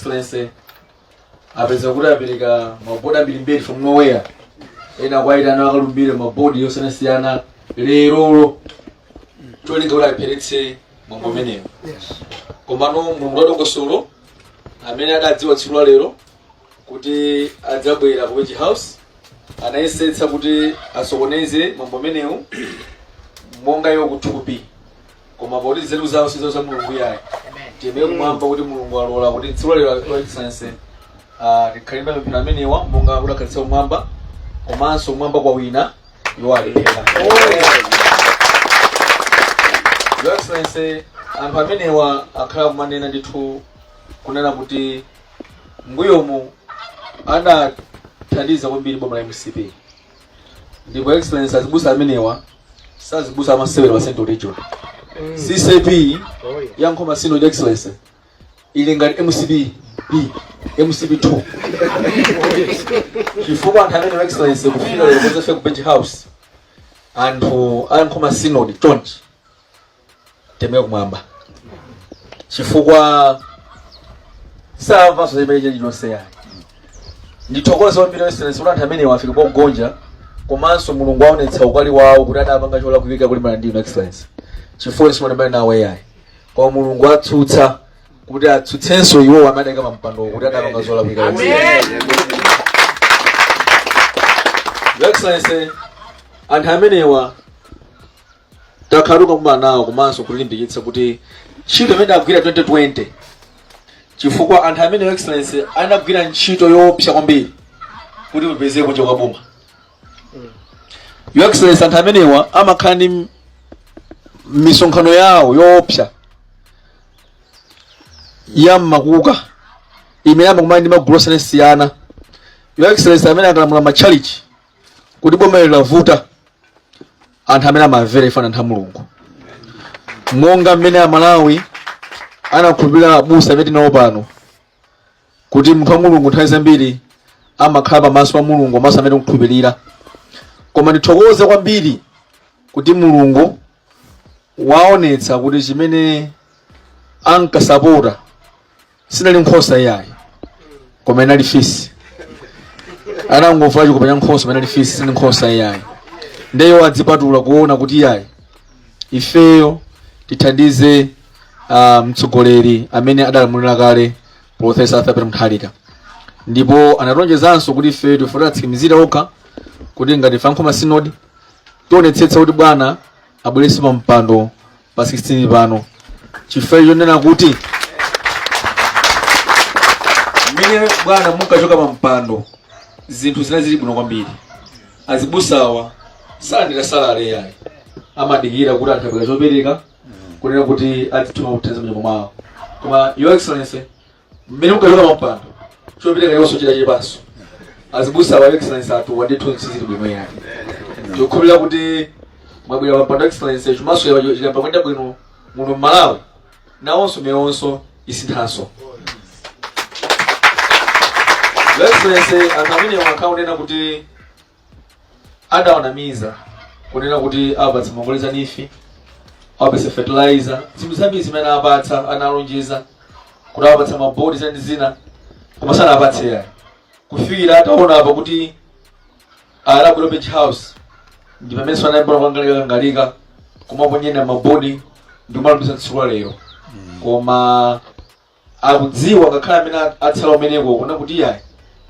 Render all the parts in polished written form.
Excellency apeza kuti apereka mabodi ambiri from nowhere ena kwaitana akalumbire mabodi yosiyanasiyana lero cholinga kuti aperetse mwambo umenewo. Komano mulungu wadongosolo amene adadziwa tsiku la lero kuti adzabwera ku house anayesetsa kuti asokoneze mwambo umenewu monga iwo kuthupi, koma poti nzeru zawo sizo za mulungu yayi tiyembe kumwamba kuti mulungu alola kuti tsiku la lero Excellency tikhalimba mapemphero amenewa monga kudakhalitsa umwamba komanso umwamba kwa wina yowalekera. Your Excellency, anthu amenewa akhala kumanena ndithu kunena kuti mbuyomu adathandiza kwambiri boma la MCP, ndipo Excellency azibusa amenewa sazibusa amasewera wa Central Region. Ccap Wayankhula sino ya Excellency ili ngati MCP2 chifukwa anthu amene Excellency kufika lero kuzafika ku bench house anthu Wayankhula sino chonchi temeka kumwamba chifukwa sava zoimeje linonse yayi ndithokoza kwambiri Excellency kuti anthu amene wafika pogonja komanso mulungu aonetsa ukali wawo kuti adapanga chola kuwika kuli malandino Excellency chifukwa simana nawe yayi kwa mulungu atsutsa kuti atsutsenso iwo amadeka pampando kuti adapanga zola kuwika. Your Excellency, anthu amenewa takhaluka kumana nawo komanso kulimbikitsa kuti ntchito imene agwira 2020 chifukwa anthu amene Your Excellency anagwira ntchito yoopsa kwambiri kuti mupeze kunja kwa boma. Your Excellency, anthu amenewa amakhala ndi misonkhano yawo yoopsa ya makuka imene amakumana ndi magulu osiyanasiyana. Your Excellency, amene akalamula matchalichi kuti boma lilavuta anthu amene amamvera ifana anthu a mulungu monga mmene Amalawi anakhulupirira Abusa amene tinawo pano kuti munthu wa mulungu nthawi zambiri amakhala pamaso pa mulungu amaso amene mukhulupirira. Koma ndithokoze kwambiri kuti mulungu waonetsa kuti chimene ankasapota sinali nkhosa yayi koma inali fisi. Anangomva chikupenya nkhosa imene inali fisi sini nkhosa yayi ndeyo adzipatula kuona kuti yayi ifeyo tithandize mtsogoleri amene adalamulira kale Professor Mutharika, ndipo anatonjezanso kuti ifeyo tifuna tsikimizira okha kuti ngati Wayankhula Synod tionetsetsa kuti bwana abwerese pa mpando pa 16 pano chifukwa chonena kuti mmene bwana munkachoka pa mpando zinthu zinazili bwino kwambiri. Azibusawa sandira salale yayi amadikira kuti anthu abwera chopereka kunena kuti atituma kuthandiza mnyumba mwawo. Koma Your Excellency, mmene munkachoka pa mpando chopereka yonso chida chipanso azibusawa Your Excellency atu wandithu sizili bwino yayi ndikukhulupirira kuti mwabwera pa mpando Excellency chumaso chikamba kwenda bwino muno Malawi nawonso meyonso isinthanso. Your Excellency, anthu amene wakhaonena kuti adawanamiza kunena kuti apatsa mangoleza nifi apatsa fertilizer zinthu zambiri zimene apatsa analonjeza kuti apatsa mabodi zandi zina koma sanapatse yayi kufikira ataona apa kuti alabwera bench house ndi pamene sanayambira kukangalika kumaponyera mabodi ndi kumalambisa tsiku la lero. Koma akudziwa ngakhale amene atsala umeneko kunena kuti yayi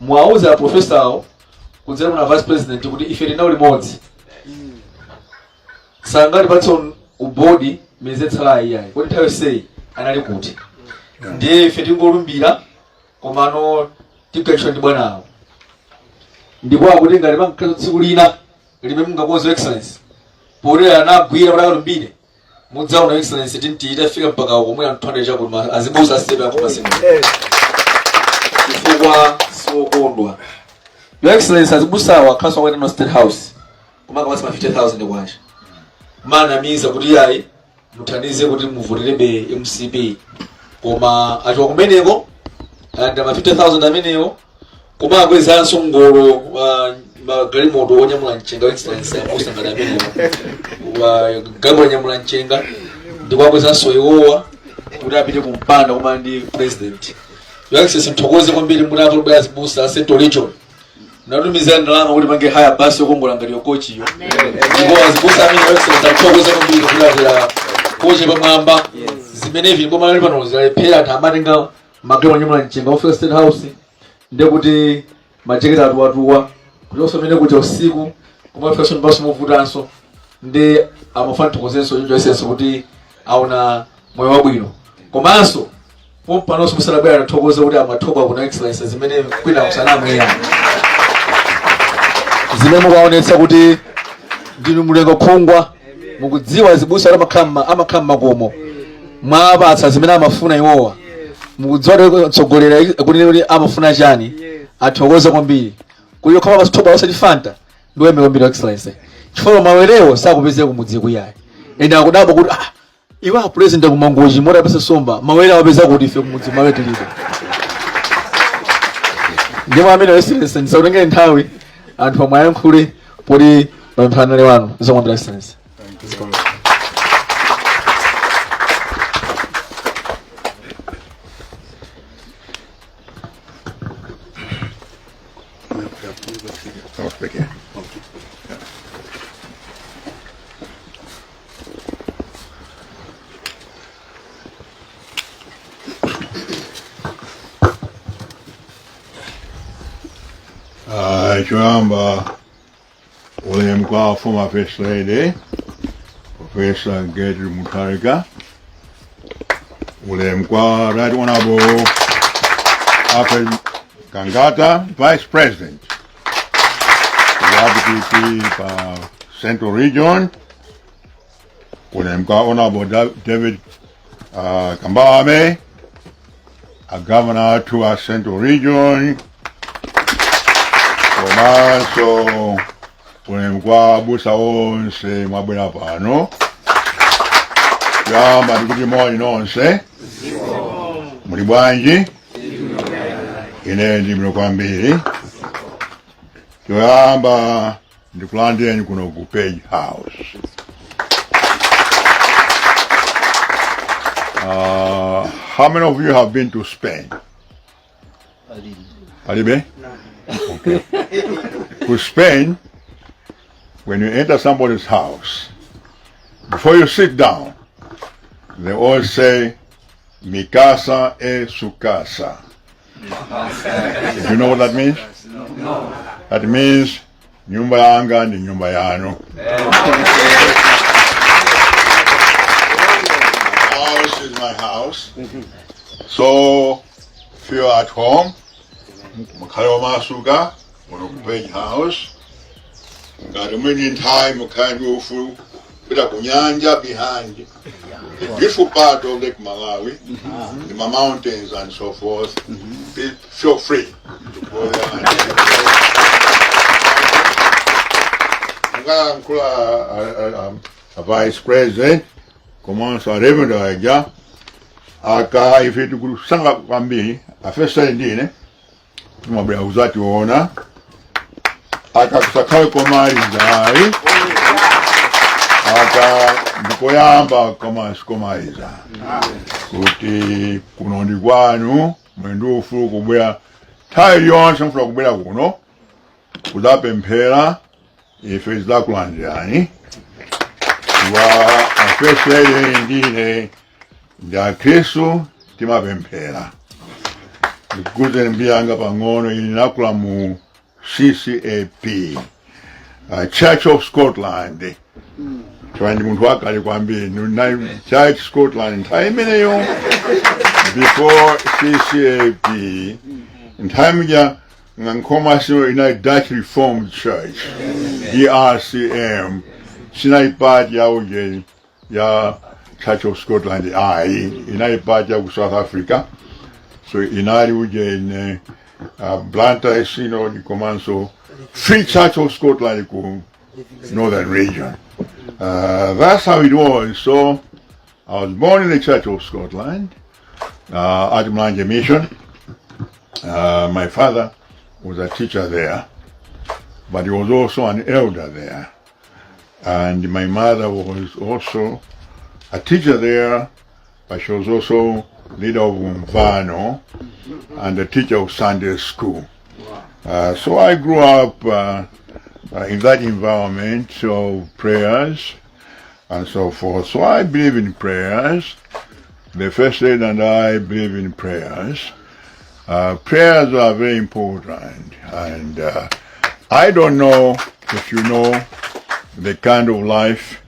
mwauza a professor kudzera muna vice president kuti ife tinawo limodzi sangati patso ubodi mezetsala iyayi kuti nthawi sei anali kuti ndiye ife tingolumbira komano tigachwa ndi bwanawo ndipo akuti ngati pankhaza tsiku lina limene mungakonza Excellency poti anagwira kuti akalumbire mudzaona Excellency tintiita fika mpaka komwe anthu chakuti azibusa asepe Wayankhula Synod chifukwa siwokondwa. Your Excellency, azibusawa akhaso akwenda no State House kumanga pasi ma 50,000 kwacha manamiza kuti yayi muthandize kuti muvoterebe MCP koma achoka kumeneko anda ma 50,000 amenewo koma akwezanso ngolo magalimoto onyamula mchenga wa Excellency Abusa ngati amenewo galimoto onyamula mchenga ndipo akwezanso iwowa kuti apite kumpanda koma ndi president Your Excellency mthokoze kwambiri mutatu lubaya Abusa Central Region. Natumiza ndalama kuti pange haya basi yokongola ngati yokochi yo. Ndipo Abusa amene Your Excellency mthokoze kwambiri kulatira kochi pamwamba. Zimenevi mboma lali pano zalephera anthu amatenga magrewa nyumba mchenga ofika State House. Ndiye kuti majeketa atuwatuwa. Kuti osomene kuti usiku kuma fashion bus movutanso. Ndi amafana thokozenso Your Excellency kuti aona moyo wabwino. Komanso pompanoso musalabwera nathokoza kuti amathoka kuna Excellency zimene kwina kusanamu yena. Zimene mukaonetsa kuti ndinu mulengo khungwa mukudziwa Abusa amakhala makomo mwapatsa zimene amafuna iwowa mukudziwa kuti tsogolera kuti amafuna chani athokoze kwambiri kuti koma pasithoba osachifanta ndiwe kwambiri Excellency chifukwa mawerewo sakupezeka kumudzi kuyayi ende akudabo kuti iwa president ku Mangochi mora pesa somba mawere awapeza kuti ife kumudzi mawe tilipo ndipo amene Excellency ndisautengere nthawi anthu amwayankhule poli pamphana wanu Zomwe Excellency. Choyamba ulemu kwa former First Lady Professor Mutharika, ulemu kwa Right Honorable Alfred Kangata, Vice President WPP pa Central Region, ulemu kwa Honorable David Kambame, a Governor to our Central Region. Komanso kunemkwa Abusa onse mwabwera pano yamba ndikuti moni nonse muli bwanji ine ndimno kwambiri choyamba ndikulandeni kuno ku Page House. How many of you have been to Spain? Alibe? Okay. To Spain, when you enter somebody's house, before you sit down, they all say, "Mi casa es su casa." Do you know what that means? No. That means, nyumba yanga ni nyumba yano. House is my house. So, if you're at home, Mukhayo Masuga, Page House, got a million time Mukandu with a Kunyanja behind the beautiful part of Lake Malawi, the mountains and so forth. Feel free to go there. A Vice President, commence à revenir à Ega, aka if you could sing up one be a first Sunday. Mwabia uzati wona akakusakawe komari zai aka ndikoyamba koma sikomaiza kuti kunondi kwanu mwendufu kubwera tayi yonse mfuna kubwera kuno kuzapemphera ife zizakulandirani wa afesele ndine nda Kristu timapemphera ndikuze mbiyanga pang'ono inakula mu CCAP, Church of Scotland. Twandi muntu wakali kwambiri Church Scotland time ineyo before CCAP time ya ngankoma sino ina Dutch Reformed Church DRCM sina ipati ya uje ya Church of Scotland ina ipati ya South Africa. So inari uje in Blantyre, the Comanso Free Church of Scotland, Northern Region. That's how it was. So I was born in the Church of Scotland, at Mlanje Mission. My father was a teacher there, but he was also an elder there. And my mother was also a teacher there, but she was also leader of Umvano, and the teacher of Sunday school. So I grew up in that environment of prayers and so forth. So I believe in prayers. The first lady and I believe in prayers. Prayers are very important, and I don't know if you know the kind of life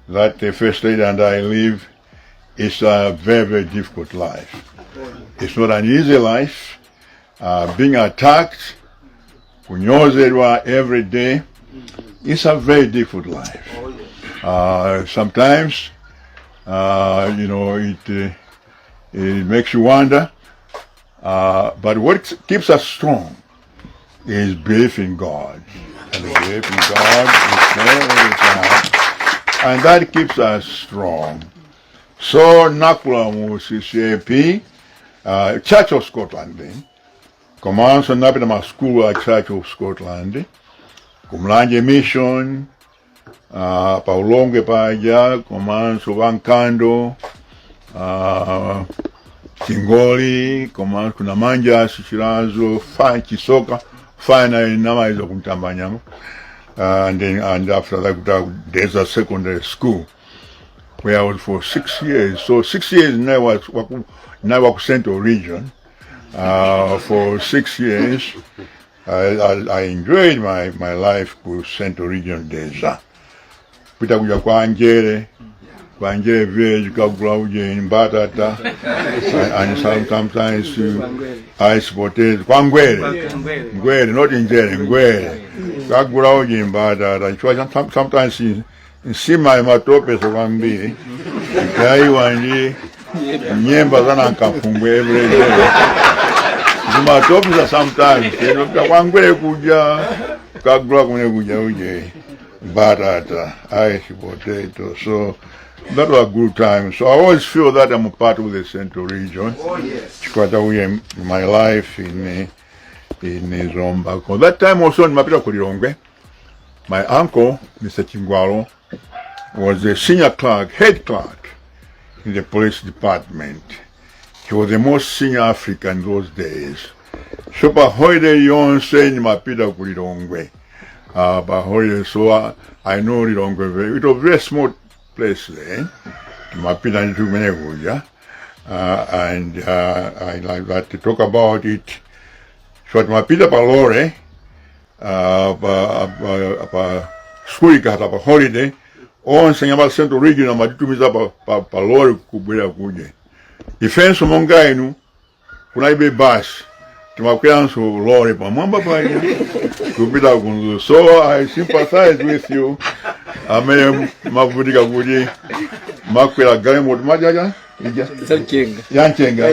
that the first lady and I live. It's a very, very difficult life. It's not an easy life. Being attacked, kunyozerwa every day, it's a very difficult life. Sometimes, it makes you wonder. But what keeps us strong is belief in God. And belief in God is very time. And that keeps us strong. So, nakula mu Ccap, Church of Scotland. Commence napita ma school at Church of Scotland. Kumlanje mission, paulonge paja, commence Wankando, Kingoli, commence kuna manja, Sichirazo, fine Chisoka, finally namaizo kumtambanyamo. And after that, there's a secondary school where I was for 6 years. So 6 years now was Central Region. For 6 years, I enjoyed my life with Central Region days. Pita kuja kwa Njere village, kagula uje in Batata, and sometimes I supported kwa Ngwere, not in Njere, Ngwere. Kagula uje in Batata, sometimes in Sima matope so kwambiri, kai wandi nyemba zana nkafungwe every day. Matope sometimes, kwa Ngwere kuja, kagula kune kuja uje. Batata, ice potato. So that was a good time. So I always feel that I'm a part of the Central Region. Oh, yes. My life in Zomwe. That time also in Mapita Kulirongwe, my uncle, Mr. Chingwalo, was the senior clerk, head clerk in the police department. He was the most senior African in those days. So Pahoide Yon saying Mapita Kulirongwe. So I know Lirongwe very. It was a very small place there. And I like that to talk about it. So Mapita Palore, school got a holiday. On saying about Central Region, I'm to miss about Palore Kubera Kuje. Defense among Gainu, when I be bus. So I sympathize with you. I may Mavudika Woody, Makwila Garimwood Majaga, Yanchenga.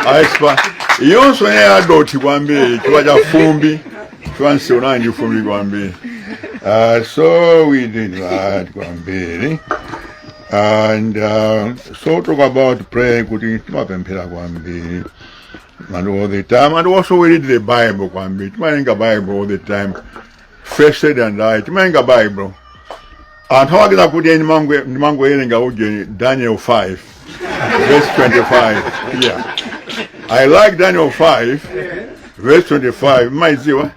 I spot. You also had Doti Wambi, Twaja Fumbi, Twansi you Fumbi Wambi. So we did that, Wambi. And so talk about praying, good in Wambi. And all the time, and also we read the Bible one bit. Manga Bible all the time. First and right, Manga Bible. And how can I put in Mango Daniel 5, verse 25. Yeah. I like Daniel 5, verse 25. My zero.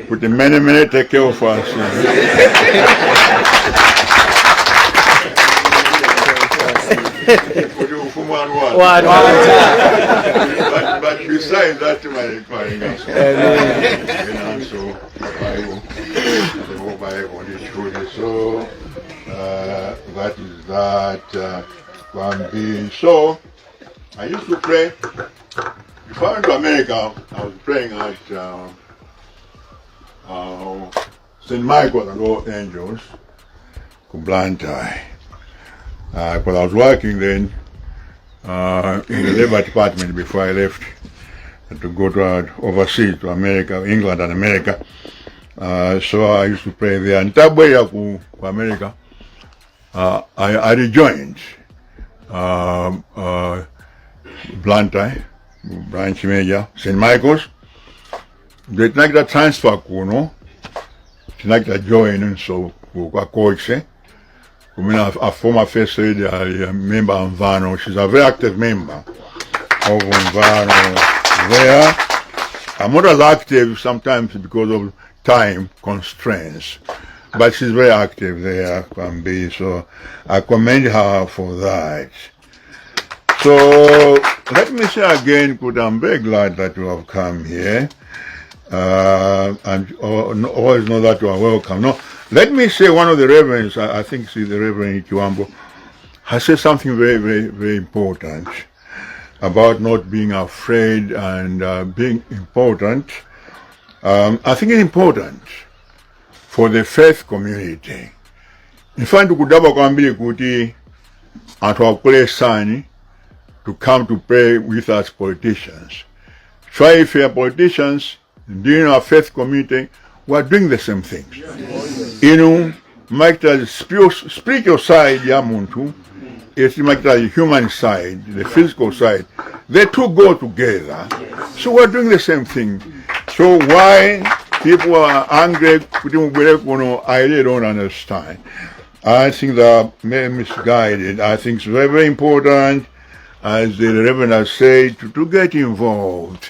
Put the many take care of us. But besides that, my so that is that one being. So I used to pray. Before I went to America, I was praying at St. Michael and All Angels, Kublantai. Because I was working then in the labor department before I left to go to overseas to America, England and America. So I used to pray there. And Taboya to America, I rejoined Blantyre, branch major, St. Michael's. They like that transfer, they like that join, and so coach. a former first lady, a member of Mvano. She's a very active member of Mvano there. I'm not as active sometimes because of time constraints, but she's very active there, Kwambi, so I commend her for that. So let me say again, Kuta, I'm very glad that you have come here, and always know that you are welcome. No, let me say one of the reverends, I think it's the Reverend Ikiwambo, has said something very, very, very important about not being afraid and being important. I think it's important for the faith community. In fact, kudaba kwambili kuti atuakule sani to come to pray with us politicians. Try if we are politicians, during our faith community, we are doing the same things. You know, make the spiritual side, ya muntu, it's like the human side, the physical side. The two go together. So we're doing the same thing. So why people are angry, I really don't understand. I think they're misguided. I think it's very, very important, as the Reverend has said, to get involved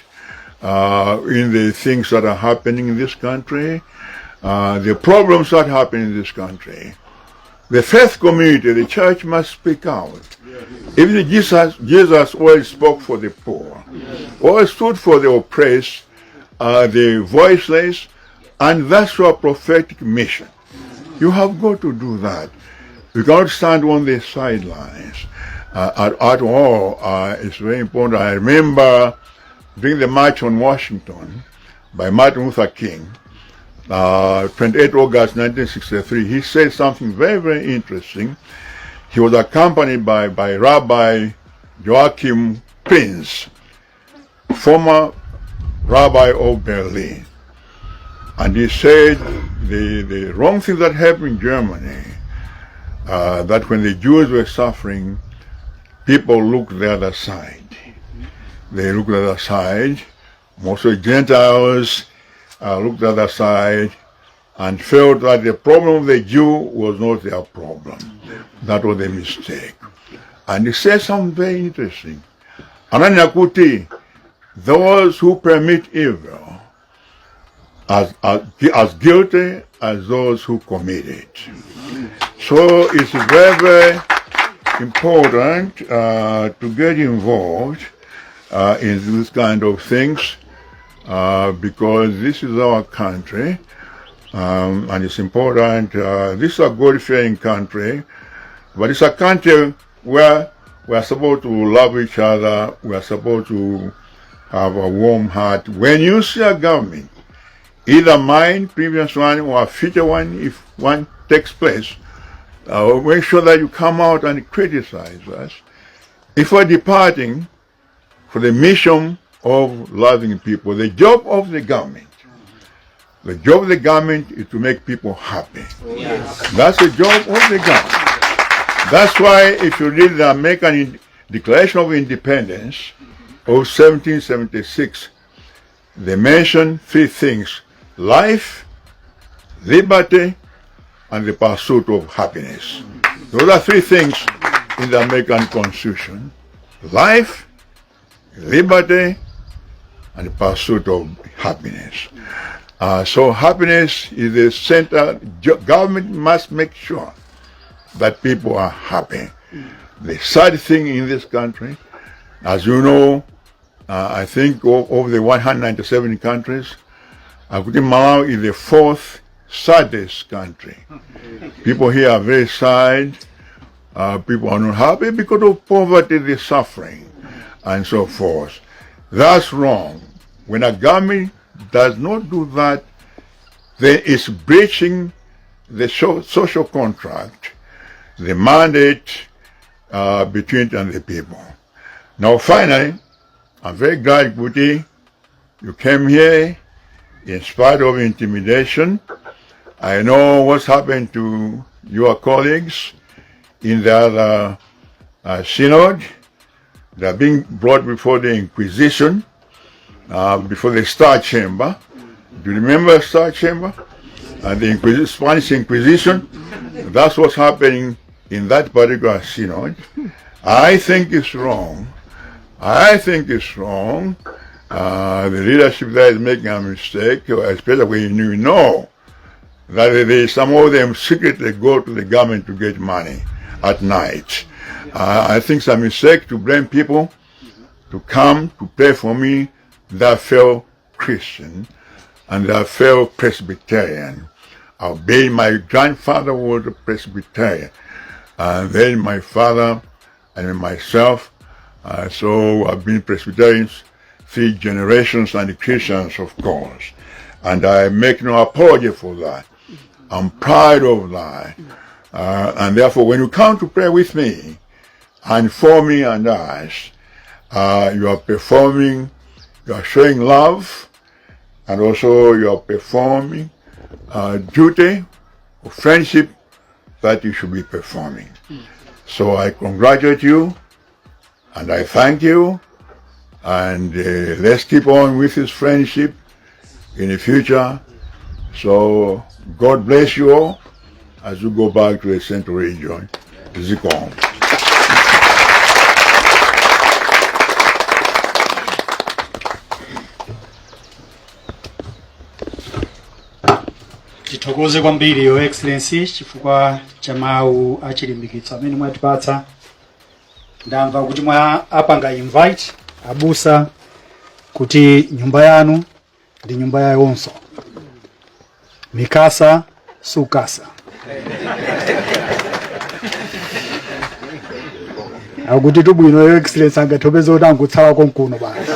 in the things that are happening in this country, the problems that happen in this country. The faith community, the church must speak out. Even Jesus always spoke for the poor, always stood for the oppressed, the voiceless, and that's your prophetic mission. You have got to do that. You cannot stand on the sidelines at all. It's very important. I remember during the March on Washington by Martin Luther King, 28 August 1963, he said something very, very interesting. He was accompanied by Rabbi Joachim Prinz, former rabbi of Berlin. And he said the wrong thing that happened in Germany, that when the Jews were suffering, people looked the other side. They looked the other side. Most of the Gentiles looked the other side and felt that the problem of the Jew was not their problem. That was a mistake. And he said something very interesting. Ananyakuti, those who permit evil as guilty as those who commit it. So it's very, very important to get involved in this kind of things because this is our country and it's important. This is a God-fearing country, but it's a country where we are supposed to love each other, we are supposed to have a warm heart. When you see a government, either mine, previous one, or a future one, if one takes place, make sure that you come out and criticize us. If we're departing for the mission of loving people, the job of the government is to make people happy. Yes. That's the job of the government. That's why if you read the American Declaration of Independence of 1776, they mention three things: life, liberty, and the pursuit of happiness. Those are three things in the American Constitution: life, liberty, and the pursuit of happiness. So happiness is the center. Government must make sure that people are happy. The sad thing in this country, as you know, I think of the 197 countries, Malawi is the fourth saddest country. People here are very sad. People are not happy because of poverty, the suffering, and so forth. That's wrong. When a government does not do that, then it's breaching the social contract, the mandate between it and the people. Now finally, I'm very glad, Guti, you came here in spite of intimidation. I know what's happened to your colleagues in the other synod. They're being brought before the Inquisition, before the Star Chamber. Do you remember the Star Chamber? And the Spanish Inquisition? That's what's happening in that particular synod. I think it's wrong. I think it's wrong. The leadership there is making a mistake, especially when you know that some of them secretly go to the government to get money at night. I think it's a mistake to blame people to come to pray for me, that fellow Christian and that fellow Presbyterian. My grandfather was a Presbyterian, and then my father and myself, so I've been Presbyterians 3 generations and Christians, of course, and I make no apology for that. I'm proud of that, and therefore when you come to pray with me and for me and us, you are performing, you are showing love, and also you are performing duty of friendship that you should be performing. So I congratulate you, and I thank you, and let's keep on with this friendship in the future. So God bless you all as you go back to the Central Region. Zikon. Titokoze kwambiri Your Excellency chifukwa cha mawu achilimbikitso amene mwatipatsa. Ndamva kuti apanga invite Abusa kuti nyumba yanu ndi nyumba yayonso. Mikasa sukasa. Akuti tubwino Your Excellency angathokoze kuti angutsala konkuno basi.